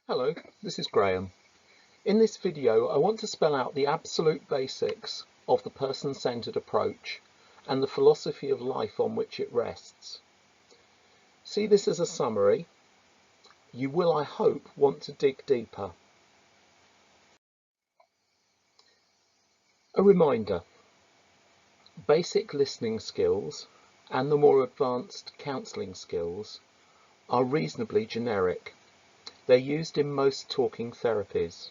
Hello, this is Graham. In this video, I want to spell out the absolute basics of the person-centered approach and the philosophy of life on which it rests. See this as a summary. You will, I hope, want to dig deeper. A reminder, basic listening skills and the more advanced counselling skills are reasonably generic. They're used in most talking therapies.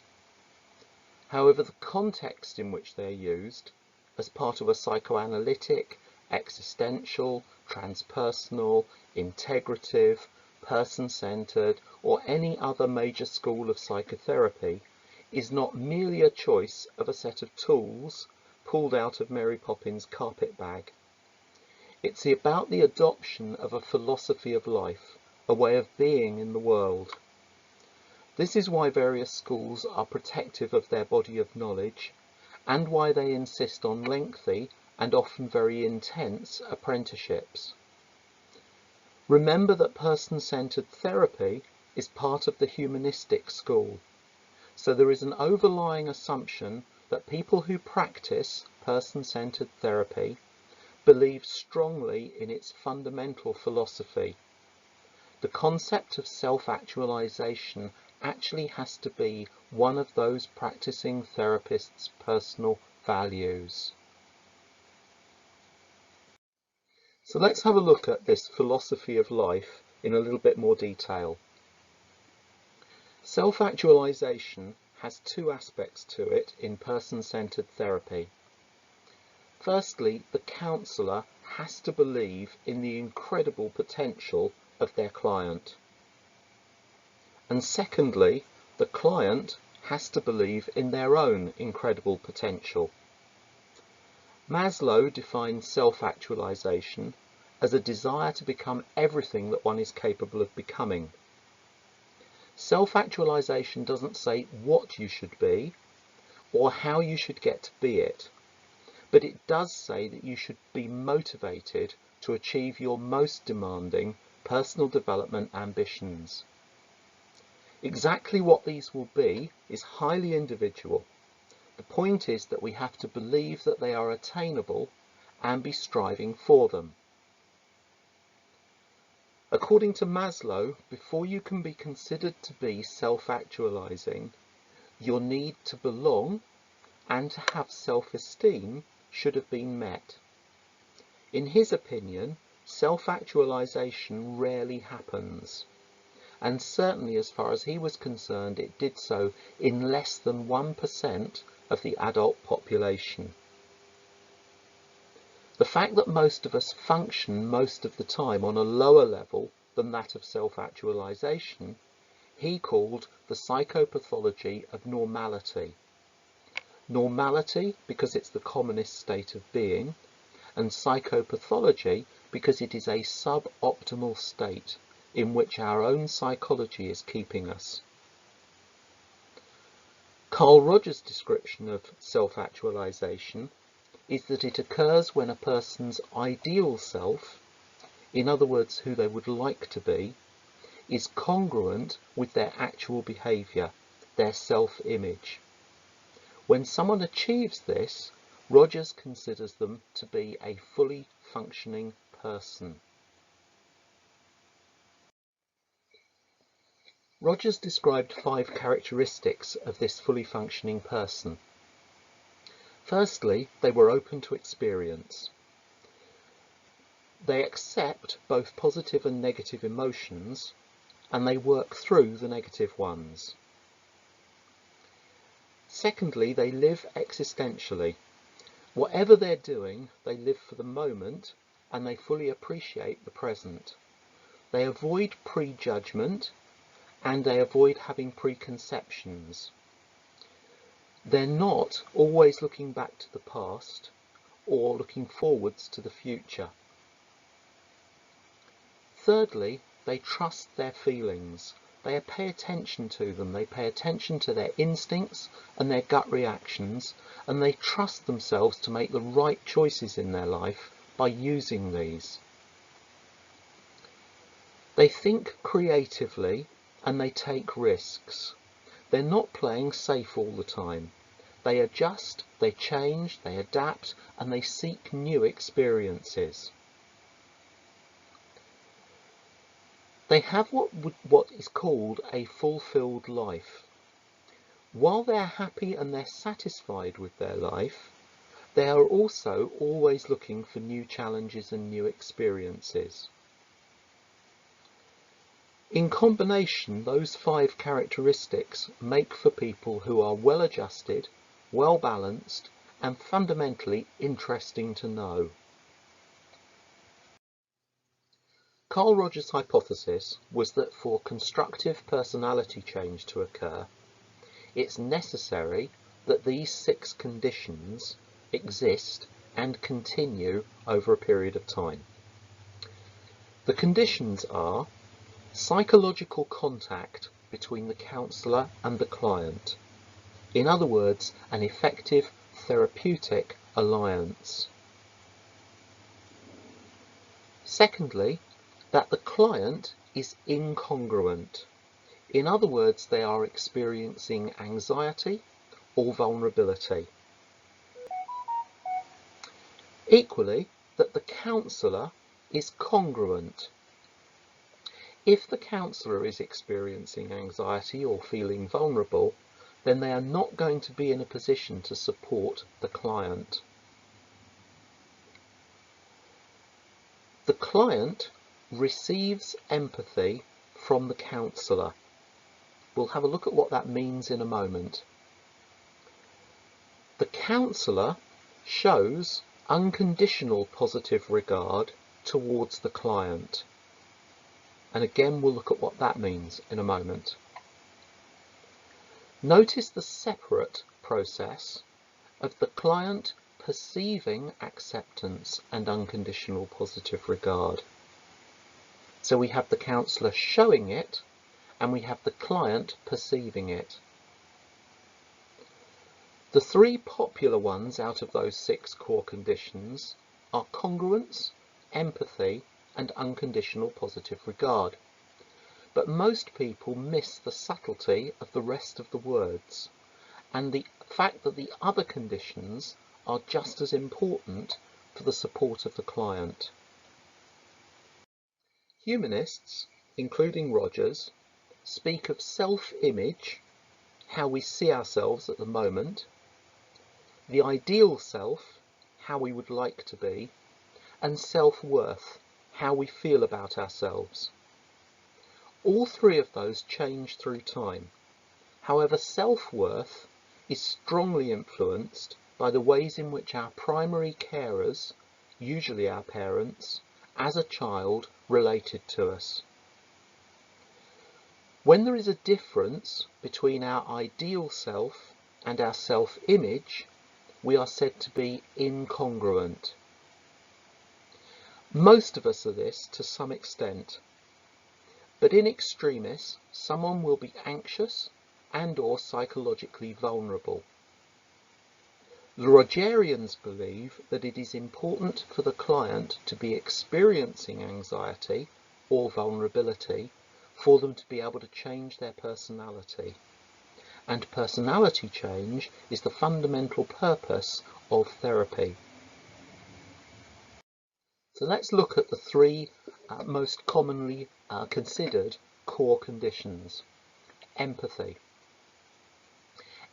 However, the context in which they're used, as part of a psychoanalytic, existential, transpersonal, integrative, person-centered, or any other major school of psychotherapy, is not merely a choice of a set of tools pulled out of Mary Poppins' carpet bag. It's about the adoption of a philosophy of life, a way of being in the world. This is why various schools are protective of their body of knowledge and why they insist on lengthy and often very intense apprenticeships. Remember that person-centered therapy is part of the Humanistic school, so there is an overlying assumption that people who practice person-centered therapy believe strongly in its fundamental philosophy. The concept of self-actualization actually has to be one of those practicing therapists' personal values. So let's have a look at this philosophy of life in a little bit more detail. Self-actualization has two aspects to it in person-centered therapy. Firstly, the counsellor has to believe in the incredible potential of their client. And secondly, the client has to believe in their own incredible potential. Maslow defines self-actualization as a desire to become everything that one is capable of becoming. Self-actualization doesn't say what you should be or how you should get to be it, but it does say that you should be motivated to achieve your most demanding personal development ambitions. Exactly what these will be is highly individual. The point is that we have to believe that they are attainable and be striving for them. According to Maslow, before you can be considered to be self-actualizing, your need to belong and to have self-esteem should have been met. In his opinion, self-actualization rarely happens. And certainly as far as he was concerned, it did so in less than 1% of the adult population. The fact that most of us function most of the time on a lower level than that of self-actualization, he called the psychopathology of normality. Normality because it's the commonest state of being, and psychopathology because it is a suboptimal state in which our own psychology is keeping us. Carl Rogers' description of self-actualization is that it occurs when a person's ideal self, in other words who they would like to be, is congruent with their actual behaviour, their self-image. When someone achieves this, Rogers considers them to be a fully functioning person. Rogers described 5 characteristics of this fully functioning person. Firstly, they were open to experience. They accept both positive and negative emotions, and they work through the negative ones. Secondly, they live existentially. Whatever they're doing, they live for the moment, and they fully appreciate the present. They avoid prejudgment, and they avoid having preconceptions. They're not always looking back to the past or looking forwards to the future. Thirdly, they trust their feelings. They pay attention to them. They pay attention to their instincts and their gut reactions, and they trust themselves to make the right choices in their life by using these. They think creatively and they take risks. They're not playing safe all the time. They adjust, they change, they adapt, and they seek new experiences. They have what is called a fulfilled life. While they're happy and they're satisfied with their life, they are also always looking for new challenges and new experiences. In combination, those 5 characteristics make for people who are well adjusted, well balanced, and fundamentally interesting to know. Carl Rogers' hypothesis was that for constructive personality change to occur, it's necessary that these 6 conditions exist and continue over a period of time. The conditions are psychological contact between the counsellor and the client. In other words, an effective therapeutic alliance. Secondly, that the client is incongruent. In other words, they are experiencing anxiety or vulnerability. Equally, that the counsellor is congruent. If the counsellor is experiencing anxiety or feeling vulnerable, then they are not going to be in a position to support the client. The client receives empathy from the counsellor. We'll have a look at what that means in a moment. The counsellor shows unconditional positive regard towards the client. And again, we'll look at what that means in a moment. Notice the separate process of the client perceiving acceptance and unconditional positive regard. So we have the counsellor showing it, and we have the client perceiving it. The 3 popular ones out of those 6 core conditions are congruence, empathy, and unconditional positive regard. But most people miss the subtlety of the rest of the words and the fact that the other conditions are just as important for the support of the client. Humanists, including Rogers, speak of self-image, how we see ourselves at the moment, the ideal self, how we would like to be, and self-worth, how we feel about ourselves. All 3 of those change through time. However, self-worth is strongly influenced by the ways in which our primary carers, usually our parents, as a child related to us. When there is a difference between our ideal self and our self-image, we are said to be incongruent. Most of us are this to some extent, but in extremis, someone will be anxious and or psychologically vulnerable. The Rogerians believe that it is important for the client to be experiencing anxiety or vulnerability for them to be able to change their personality. And personality change is the fundamental purpose of therapy. So let's look at the 3 most commonly considered core conditions. Empathy.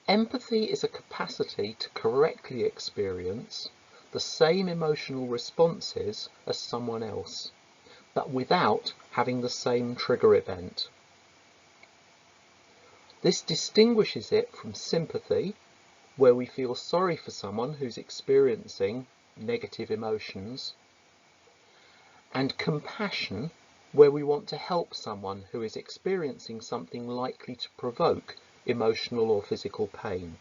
Empathy is a capacity to correctly experience the same emotional responses as someone else, but without having the same trigger event. This distinguishes it from sympathy, where we feel sorry for someone who's experiencing negative emotions, and compassion, where we want to help someone who is experiencing something likely to provoke emotional or physical pain.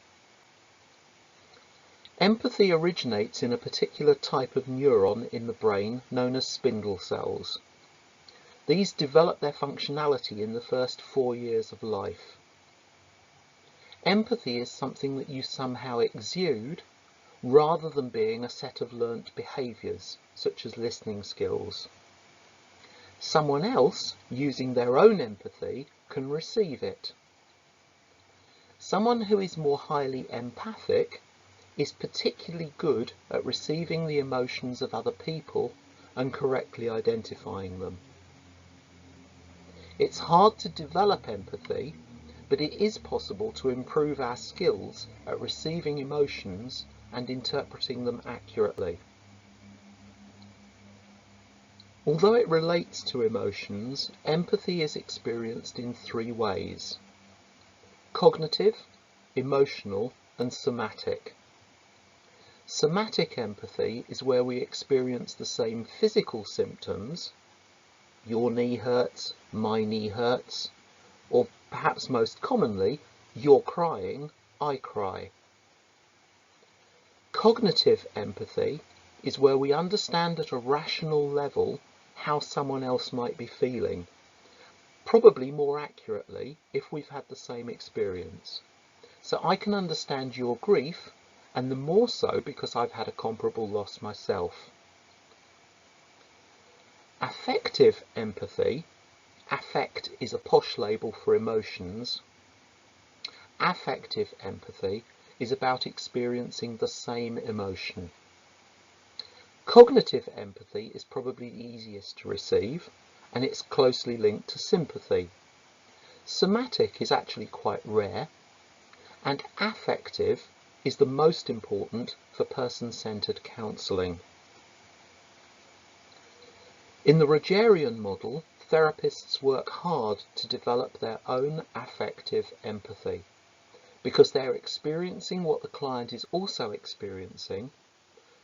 Empathy originates in a particular type of neuron in the brain known as spindle cells. These develop their functionality in the first 4 years of life. Empathy is something that you somehow exude rather than being a set of learnt behaviours, such as listening skills. Someone else, using their own empathy, can receive it. Someone who is more highly empathic is particularly good at receiving the emotions of other people and correctly identifying them. It's hard to develop empathy, but it is possible to improve our skills at receiving emotions and interpreting them accurately. Although it relates to emotions, empathy is experienced in three ways: cognitive, emotional, and somatic. Somatic empathy is where we experience the same physical symptoms, your knee hurts, my knee hurts, or perhaps most commonly, you're crying, I cry. Cognitive empathy is where we understand at a rational level how someone else might be feeling, probably more accurately if we've had the same experience. So I can understand your grief, and the more so because I've had a comparable loss myself. Affective empathy, affect is a posh label for emotions. Affective empathy is about experiencing the same emotion. Cognitive empathy is probably the easiest to receive, and it's closely linked to sympathy. Somatic is actually quite rare, and affective is the most important for person-centered counselling. In the Rogerian model, therapists work hard to develop their own affective empathy, because they're experiencing what the client is also experiencing.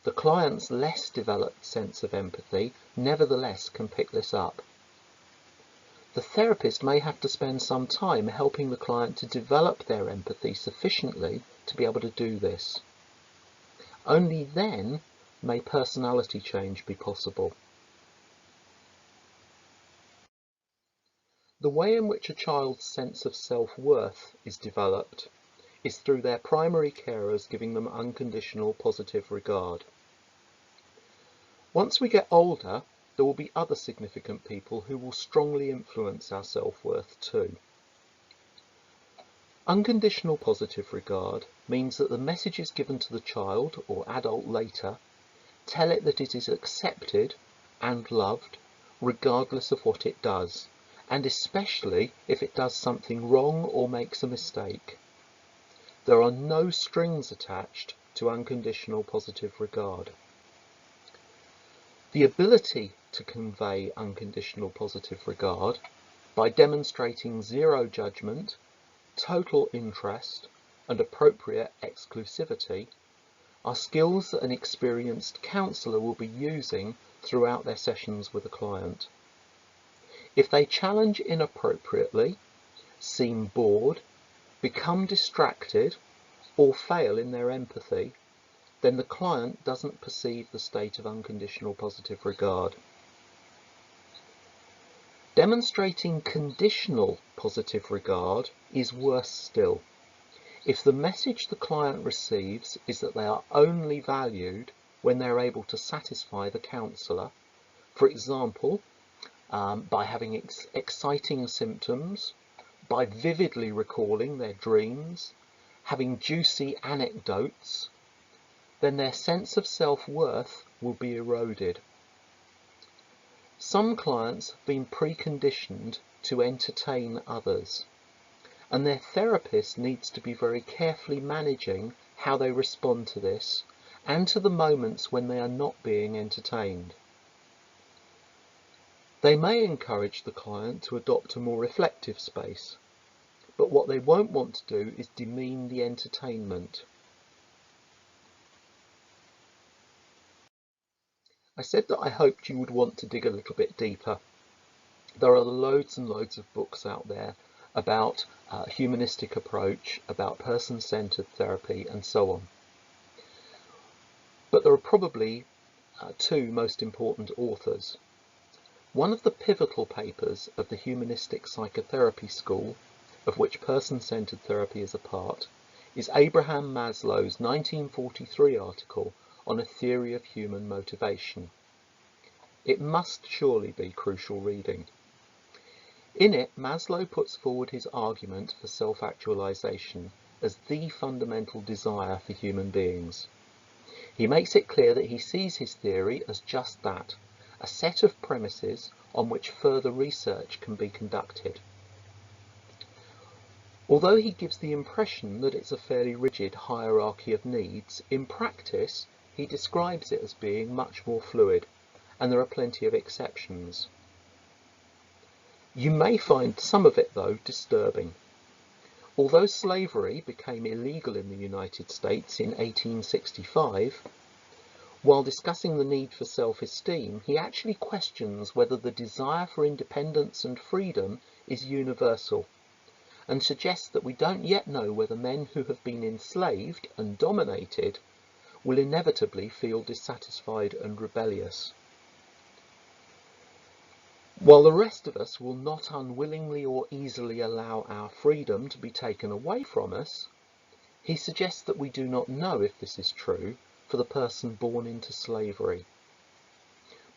The client's less developed sense of empathy nevertheless can pick this up. The therapist may have to spend some time helping the client to develop their empathy sufficiently to be able to do this. Only then may personality change be possible. The way in which a child's sense of self-worth is developed is through their primary carers giving them unconditional positive regard. Once we get older, there will be other significant people who will strongly influence our self-worth too. Unconditional positive regard means that the messages given to the child or adult later tell it that it is accepted and loved regardless of what it does, and especially if it does something wrong or makes a mistake. There are no strings attached to unconditional positive regard. The ability to convey unconditional positive regard by demonstrating zero judgment, total interest, and appropriate exclusivity are skills that an experienced counsellor will be using throughout their sessions with a client. If they challenge inappropriately, seem bored, become distracted, or fail in their empathy, then the client doesn't perceive the state of unconditional positive regard. Demonstrating conditional positive regard is worse still. If the message the client receives is that they are only valued when they're able to satisfy the counsellor, for example, by having exciting symptoms, by vividly recalling their dreams, having juicy anecdotes, then their sense of self-worth will be eroded. Some clients have been preconditioned to entertain others, and their therapist needs to be very carefully managing how they respond to this and to the moments when they are not being entertained. They may encourage the client to adopt a more reflective space, but what they won't want to do is demean the entertainment. I said that I hoped you would want to dig a little bit deeper. There are loads and loads of books out there about a humanistic approach, about person-centered therapy, and so on. But there are probably two most important authors. One of the pivotal papers of the Humanistic psychotherapy school, of which person-centered therapy is a part, is Abraham Maslow's 1943 article on a theory of human motivation. It must surely be crucial reading. In it, Maslow puts forward his argument for self-actualization as the fundamental desire for human beings. He makes it clear that he sees his theory as just that, a set of premises on which further research can be conducted. Although he gives the impression that it's a fairly rigid hierarchy of needs, in practice he describes it as being much more fluid, and there are plenty of exceptions. You may find some of it, though, disturbing. Although slavery became illegal in the United States in 1865, while discussing the need for self-esteem, he actually questions whether the desire for independence and freedom is universal, and suggests that we don't yet know whether men who have been enslaved and dominated will inevitably feel dissatisfied and rebellious. While the rest of us will not unwillingly or easily allow our freedom to be taken away from us, he suggests that we do not know if this is true for the person born into slavery.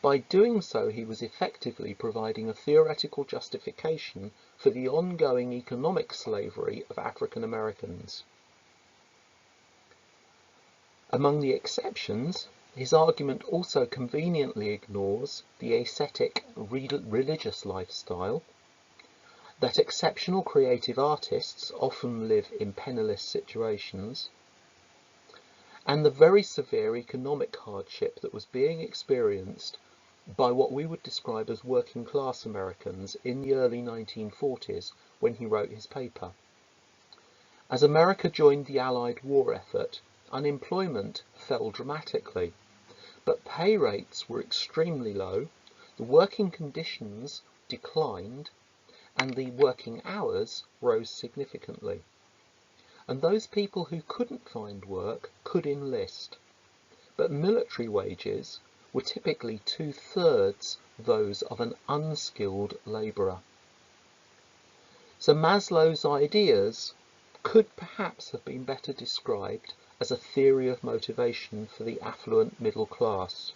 By doing so, he was effectively providing a theoretical justification for the ongoing economic slavery of African Americans. Among the exceptions, his argument also conveniently ignores the ascetic religious lifestyle, that exceptional creative artists often live in penniless situations, and the very severe economic hardship that was being experienced by what we would describe as working class Americans in the early 1940s when he wrote his paper. As America joined the Allied war effort, unemployment fell dramatically, but pay rates were extremely low, the working conditions declined, and the working hours rose significantly. And those people who couldn't find work could enlist, but military wages were typically 2/3 those of an unskilled labourer. So Maslow's ideas could perhaps have been better described as a theory of motivation for the affluent middle class.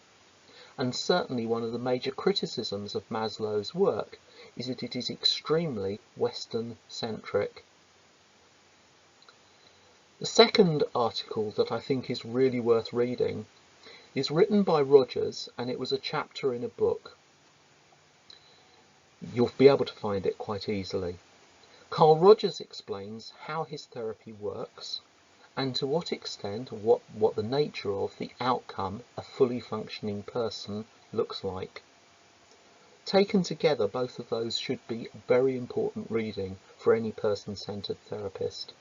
And certainly one of the major criticisms of Maslow's work is that it is extremely Western-centric. The second article that I think is really worth reading is written by Rogers, and it was a chapter in a book. You'll be able to find it quite easily. Carl Rogers explains how his therapy works and to what extent, what the nature of the outcome a fully functioning person looks like. Taken together, both of those should be very important reading for any person-centered therapist.